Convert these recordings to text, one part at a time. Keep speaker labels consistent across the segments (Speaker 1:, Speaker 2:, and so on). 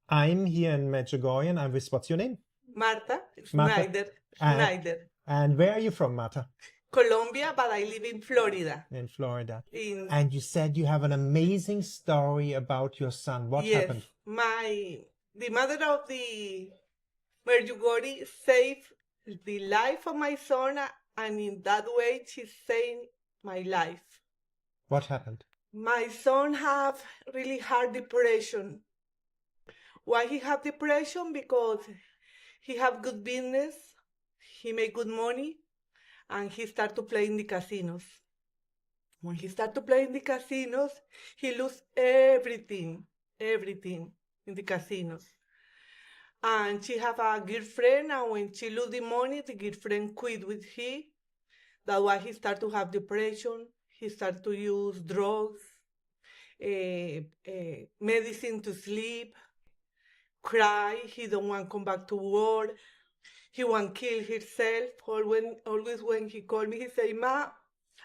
Speaker 1: I'm here in Medjugorje and I'm with, what's your name?
Speaker 2: Marta
Speaker 1: Marta.
Speaker 2: Schneider.
Speaker 1: And-
Speaker 2: Schneider.
Speaker 1: And where are you from, Marta?
Speaker 2: Colombia, but I live in Florida.
Speaker 1: In Florida.
Speaker 2: In
Speaker 1: And you said you have an amazing story about your son. What
Speaker 2: yes,
Speaker 1: happened?
Speaker 2: the mother of the Medjugorje saved the life of my son, and in that way she saved my life.
Speaker 1: What happened?
Speaker 2: My son have really hard depression. Why he have depression? Because he have good business, he make good money, and he start to play in the casinos. When he start to play in the casinos, he lose everything in the casinos. And she have a girlfriend, and when she lose the money, the girlfriend quit with him. That's why he start to have depression. He start to use drugs, medicine to sleep, cry. He don't want to come back to work. He want to kill himself. Always when he call me, he say, "Ma,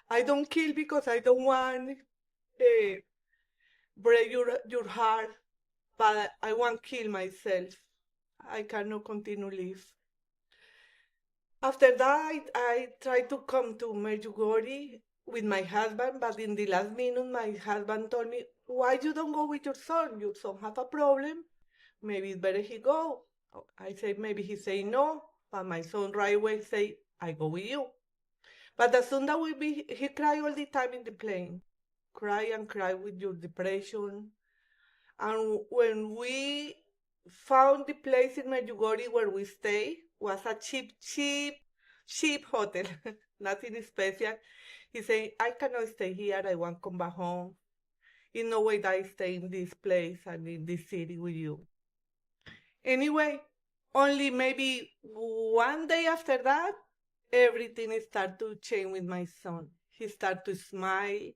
Speaker 2: I don't kill because I don't want break your heart, but I want to kill myself. I cannot continue live." After that, I tried to come to Medjugorje with my husband, but in the last minute, my husband told me, "Why you don't go with your son? Your son have a problem. Maybe it's better he go." I said, maybe he say no, but my son right away say, "I go with you." But as soon as he cry all the time in the plane, cry and cry with your depression. And when we found the place in Medjugorje where we stay, was a cheap hotel, nothing special. He said, "I cannot stay here. I want to come back home. In no way that I stay in this place and in this city with you." Anyway, only maybe one day after that, everything started to change with my son. He started to smile.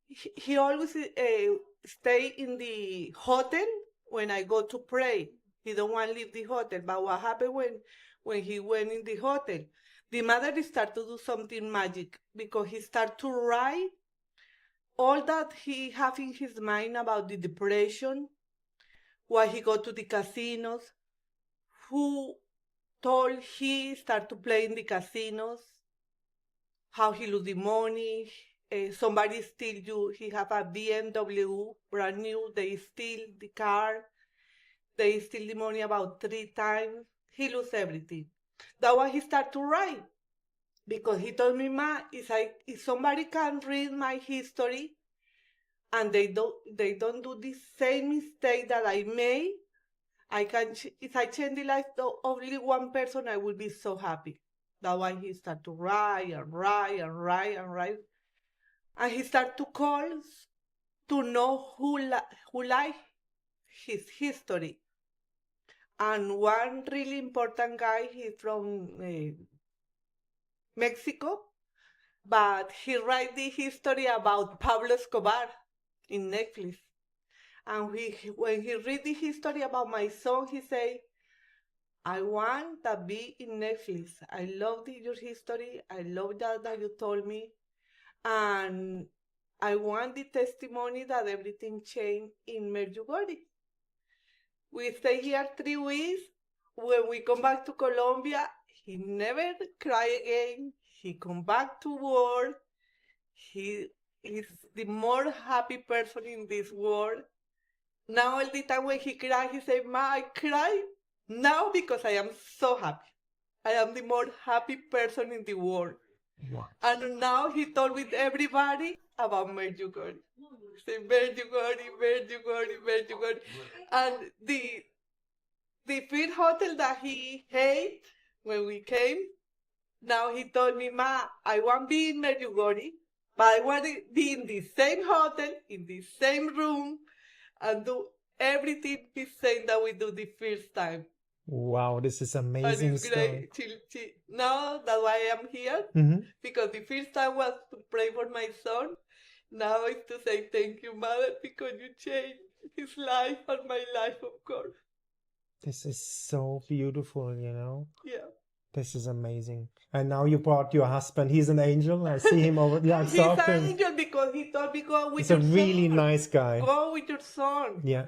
Speaker 2: He always stay in the hotel when I go to pray. He don't want to leave the hotel. But what happened when he went in the hotel? The mother started to do something magic, because he started to write all that he have in his mind about the depression, why he go to the casinos, who told he start to play in the casinos, how he lose the money. Somebody steal you. He have a BMW, brand new. They steal the car. They steal the money about 3 times. He lose everything. That's why he start to write. Because he told me, "Ma, if somebody can read my history and they don't do the same mistake that I made, if I change the life of only one person, I will be so happy." That's why he start to write and write and write and write. And he start to call to know who like his history. And one really important guy, he's from Mexico, but he write the history about Pablo Escobar in Netflix. And when he read the history about my son, he say, "I want to be in Netflix. I love your history. I love that you told me. And I want the testimony that everything changed in Medjugorje." We stay here 3 weeks. When we come back to Colombia, he never cry again. He come back to work. He is the more happy person in this world. Now all the time when he cry, he say, "Ma, I cry now because I am so happy. I am the more happy person in the world."
Speaker 1: Wow.
Speaker 2: And now he told with everybody about Medjugorje. Say, "Medjugorje, Medjugorje, Medjugorje." And the first hotel that he hate when we came, now he told me, "Ma, I want to be in Medjugorje, but I want to be in the same hotel, in the same room, and do everything the same that we do the first time."
Speaker 1: Wow, this is
Speaker 2: And
Speaker 1: amazing
Speaker 2: it's
Speaker 1: story.
Speaker 2: great. Now that's why I am here, because the first time was to pray for my son. Now it's to say thank you, Mother, because you changed his life and my life, of course.
Speaker 1: This is so beautiful, you know?
Speaker 2: Yeah.
Speaker 1: This is amazing. And now you brought your husband. He's an angel. I see him over. Yeah, I've
Speaker 2: He's
Speaker 1: talked to
Speaker 2: an
Speaker 1: him.
Speaker 2: angel because he told me, "Go with
Speaker 1: He's
Speaker 2: your
Speaker 1: a
Speaker 2: son.
Speaker 1: really nice guy.
Speaker 2: Go with your son."
Speaker 1: Yeah.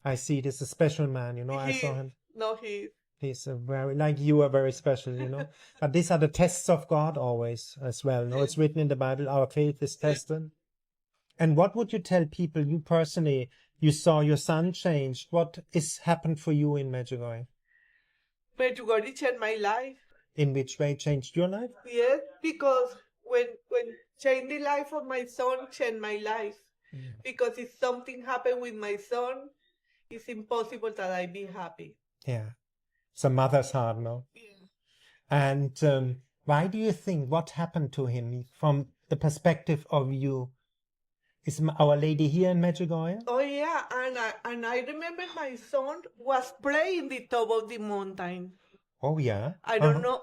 Speaker 1: I see it is a special man, you know. I saw him.
Speaker 2: No, he.
Speaker 1: He's a very, like you are very special, you know. But these are the tests of God always as well. No, it's written in the Bible, our faith is tested. And what would you tell people, you personally, you saw your son changed. What is happened for you in Medjugorje?
Speaker 2: Medjugorje changed my life.
Speaker 1: In which way changed your life?
Speaker 2: Yes, because when changed the life of my son, changed my life. Because if something happened with my son, it's impossible that I be happy.
Speaker 1: Yeah. It's a mother's heart, no?
Speaker 2: Yeah.
Speaker 1: And why do you think, what happened to him from the perspective of you? Is Our Lady here in Medjugorje?
Speaker 2: Oh yeah, and I remember my son was praying the top of the mountain.
Speaker 1: Oh yeah.
Speaker 2: I don't know.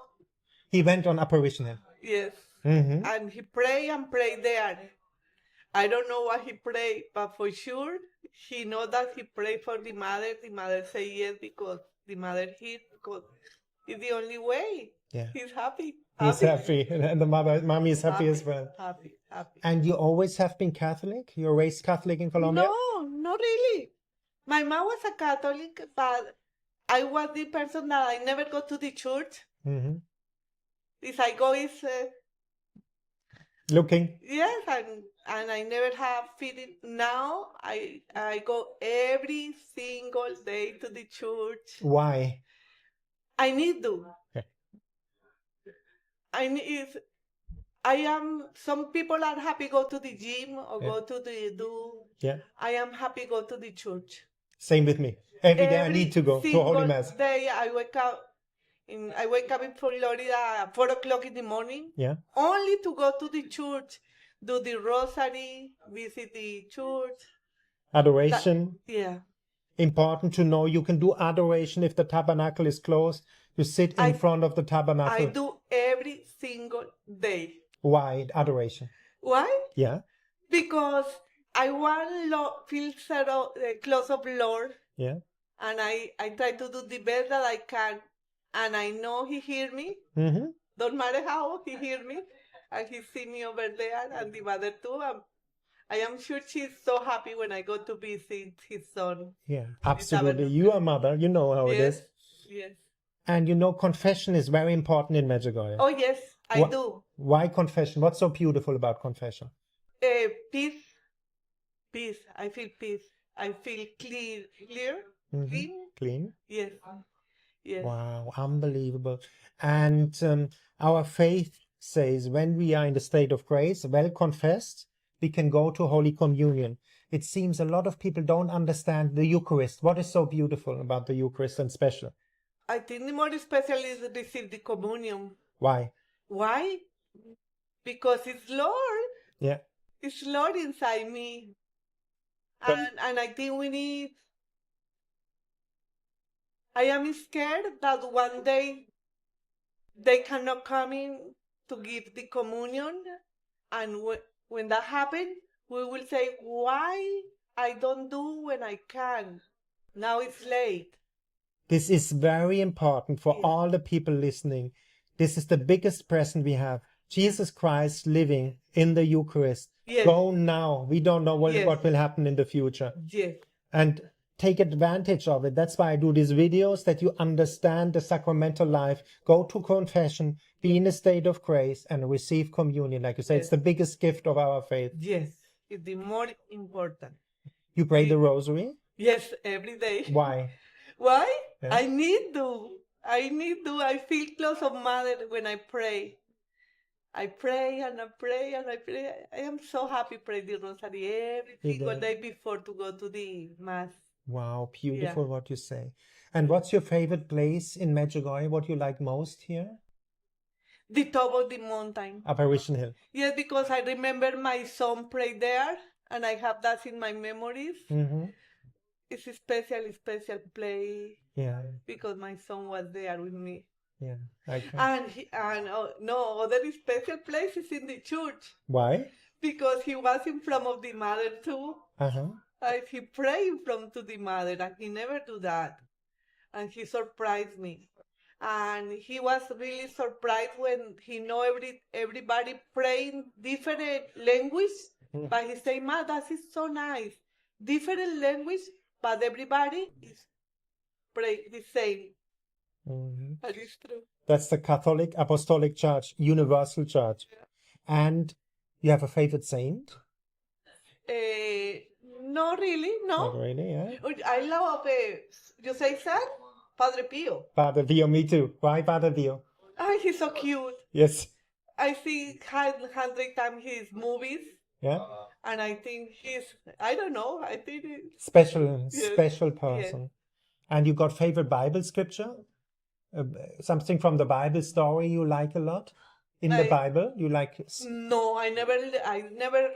Speaker 1: He went on Apparition Hill.
Speaker 2: Yes.
Speaker 1: Mm-hmm.
Speaker 2: And he prayed and prayed there. I don't know what he prayed, but for sure he know that he prayed for the mother. The mother say yes because the mother here, because it's the only way.
Speaker 1: Yeah.
Speaker 2: He's happy.
Speaker 1: He's happy, and the mommy is happy as well.
Speaker 2: Happy.
Speaker 1: And you always have been Catholic? You're raised Catholic in Colombia?
Speaker 2: No, not really. My mom was a Catholic, but I was the person that I never go to the church.
Speaker 1: Mm-hmm.
Speaker 2: If I go, is
Speaker 1: Looking?
Speaker 2: yes, and I never have feeling. Now I go every single day to the church.
Speaker 1: Why?
Speaker 2: I need to.
Speaker 1: Okay.
Speaker 2: I am. Some people are happy go to the gym or go to the do.
Speaker 1: Yeah.
Speaker 2: I am happy go to the church.
Speaker 1: Same with me. Every day I need to go to Holy Mass.
Speaker 2: Every day I wake up. I wake up in Florida at 4 o'clock in the morning.
Speaker 1: Yeah.
Speaker 2: Only to go to the church, do the rosary, visit the church.
Speaker 1: Adoration.
Speaker 2: Yeah.
Speaker 1: Important to know you can do adoration if the tabernacle is closed. You sit in front of the tabernacle.
Speaker 2: I do every single day.
Speaker 1: Why adoration?
Speaker 2: Why?
Speaker 1: Yeah.
Speaker 2: Because I want feel close of Lord.
Speaker 1: Yeah.
Speaker 2: And I try to do the best that I can. And I know he hear me.
Speaker 1: Mm-hmm.
Speaker 2: Don't matter how, he hear me. And he see me over there and the mother too. I am sure she's so happy when I go to visit his son.
Speaker 1: Yeah, absolutely. You are a mother. You know how it is.
Speaker 2: Yes.
Speaker 1: And you know confession is very important in Medjugorje.
Speaker 2: Oh, yes, I do.
Speaker 1: Why confession? What's so beautiful about confession?
Speaker 2: Peace. Peace. I feel peace. I feel clear.
Speaker 1: Mm-hmm.
Speaker 2: Clean.
Speaker 1: Clean?
Speaker 2: Yes. Yes.
Speaker 1: Wow, unbelievable. And our faith says when we are in the state of grace, well confessed, we can go to Holy Communion. It seems a lot of people don't understand the Eucharist. What is so beautiful about the Eucharist and special?
Speaker 2: I think the more special is receive the communion.
Speaker 1: Why?
Speaker 2: Why? Because it's Lord.
Speaker 1: Yeah.
Speaker 2: It's Lord inside me. And I think we need... I am scared that one day they cannot come in to give the communion. And when that happens, we will say, why I don't do when I can? Now it's late.
Speaker 1: This is very important for all the people listening. This is the biggest present we have. Jesus Christ living in the Eucharist.
Speaker 2: Yes.
Speaker 1: Go now. We don't know what will happen in the future.
Speaker 2: Yes.
Speaker 1: And take advantage of it. That's why I do these videos, that you understand the sacramental life. Go to confession, be in a state of grace, and receive communion. Like you say, it's the biggest gift of our faith.
Speaker 2: Yes, it's the more important.
Speaker 1: You pray the rosary?
Speaker 2: Yes, every day.
Speaker 1: Why?
Speaker 2: Why?
Speaker 1: Yeah.
Speaker 2: I need to. I feel close of Mother when I pray. I pray and I pray and I pray. I am so happy pray the rosary every single day before to go to the Mass.
Speaker 1: Wow, beautiful what you say. And what's your favorite place in Medjugorje? What you like most here?
Speaker 2: The top of the mountain.
Speaker 1: Apparition Hill.
Speaker 2: Yes, because I remember my son prayed there, and I have that in my memories.
Speaker 1: Mm-hmm.
Speaker 2: It's a special place.
Speaker 1: Yeah.
Speaker 2: Because my son was there with me.
Speaker 1: Yeah. Okay.
Speaker 2: And no, other special places in the church.
Speaker 1: Why?
Speaker 2: Because he was in front of the Mother too.
Speaker 1: Uh-huh.
Speaker 2: He prayed in front to the Mother, and he never do that. And he surprised me. And he was really surprised when he know everybody praying different language. But he said, Ma, that is so nice. Different language, but everybody is pray the same.
Speaker 1: Mhm.
Speaker 2: That is true.
Speaker 1: That's the Catholic Apostolic Church, Universal Church. And you have a favorite saint?
Speaker 2: No, really,
Speaker 1: Not
Speaker 2: no.
Speaker 1: really, yeah?
Speaker 2: I love, you say that? Padre Pio.
Speaker 1: Padre Pio, me too. Why Padre Pio?
Speaker 2: Oh, he's so cute.
Speaker 1: Yes.
Speaker 2: I see 100 times his movies,
Speaker 1: Yeah?
Speaker 2: and I think I don't know, I think
Speaker 1: Special
Speaker 2: yes,
Speaker 1: person. And you got favorite Bible scripture? Something from the Bible story you like a lot? In the
Speaker 2: Like,
Speaker 1: Bible, you like?
Speaker 2: no, I never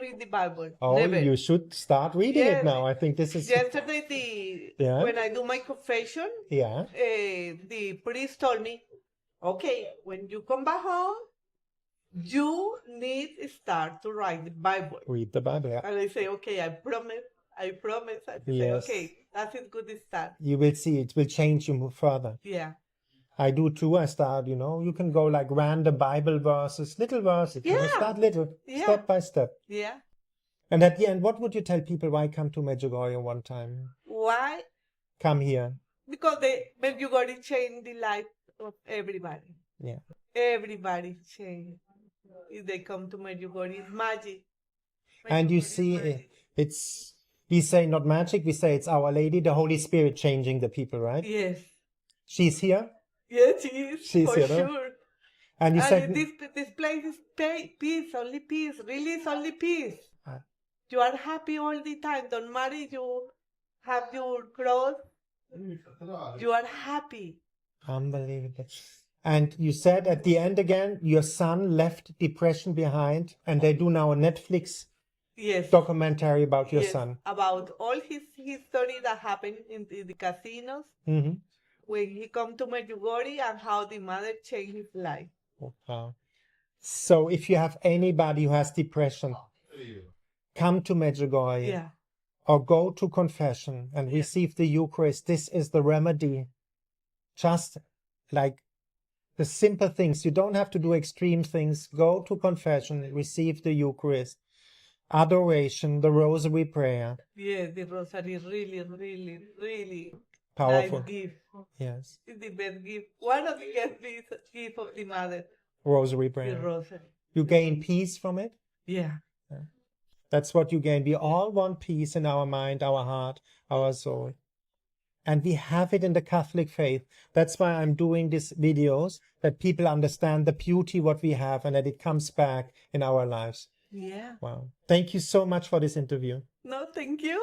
Speaker 2: read the Bible.
Speaker 1: Oh,
Speaker 2: Never.
Speaker 1: you should start reading it
Speaker 2: Yes.
Speaker 1: now. I think this is.
Speaker 2: Yesterday,
Speaker 1: Yeah?
Speaker 2: when I do my confession,
Speaker 1: Yeah.
Speaker 2: the priest told me, okay, when you come back home, you need to start to write the Bible.
Speaker 1: Read the Bible, yeah.
Speaker 2: And I say, okay, I promise. I say,
Speaker 1: Yes.
Speaker 2: okay, that is good start.
Speaker 1: You will see it will change you further.
Speaker 2: Yeah.
Speaker 1: I do too. I start, you can go like random Bible verses, little verses.
Speaker 2: Yeah.
Speaker 1: Start little,
Speaker 2: Yeah.
Speaker 1: step by step.
Speaker 2: Yeah.
Speaker 1: And at the end, what would you tell people? Why come to Medjugorje one time?
Speaker 2: Why?
Speaker 1: Come here.
Speaker 2: Because Medjugorje changed the life of everybody.
Speaker 1: Yeah.
Speaker 2: Everybody changed. If they come to Medjugorje, it's magic.
Speaker 1: And you
Speaker 2: Medjugorje is
Speaker 1: see,
Speaker 2: magic.
Speaker 1: we say not magic, we say it's Our Lady, the Holy Spirit changing the people, right?
Speaker 2: Yes.
Speaker 1: She's here?
Speaker 2: Yes, she is.
Speaker 1: She's
Speaker 2: for
Speaker 1: here, no?
Speaker 2: sure.
Speaker 1: And you said...
Speaker 2: this place is peace, only peace. Really, it's only peace.
Speaker 1: Ah.
Speaker 2: You are happy all the time. Don't matter you have your cross. You are happy.
Speaker 1: Unbelievable. And you said at the end again, your son left depression behind, and they do now a Netflix
Speaker 2: Yes.
Speaker 1: documentary about your
Speaker 2: Yes,
Speaker 1: son.
Speaker 2: about all his history that happened in the casinos
Speaker 1: Mm-hmm.
Speaker 2: when he come to Medjugorje and how the mother changed his life.
Speaker 1: Wow. So if you have anybody who has depression, come to Medjugorje.
Speaker 2: Yeah.
Speaker 1: Or go to confession and receive the Eucharist. This is the remedy. Just like the simple things. You don't have to do extreme things. Go to confession, receive the Eucharist, adoration, the rosary prayer.
Speaker 2: Yeah, the rosary is really, really, really
Speaker 1: Powerful.
Speaker 2: nice gift.
Speaker 1: Yes.
Speaker 2: It's the best gift. One of the best gifts of the mother.
Speaker 1: Rosary
Speaker 2: The
Speaker 1: prayer.
Speaker 2: rosary.
Speaker 1: You gain peace from it.
Speaker 2: Yeah.
Speaker 1: That's what you gain. We all want peace in our mind, our heart, our soul. And we have it in the Catholic faith. That's why I'm doing these videos, that people understand the beauty what we have and that it comes back in our lives.
Speaker 2: Yeah.
Speaker 1: Wow. Thank you so much for this interview.
Speaker 2: No, thank you.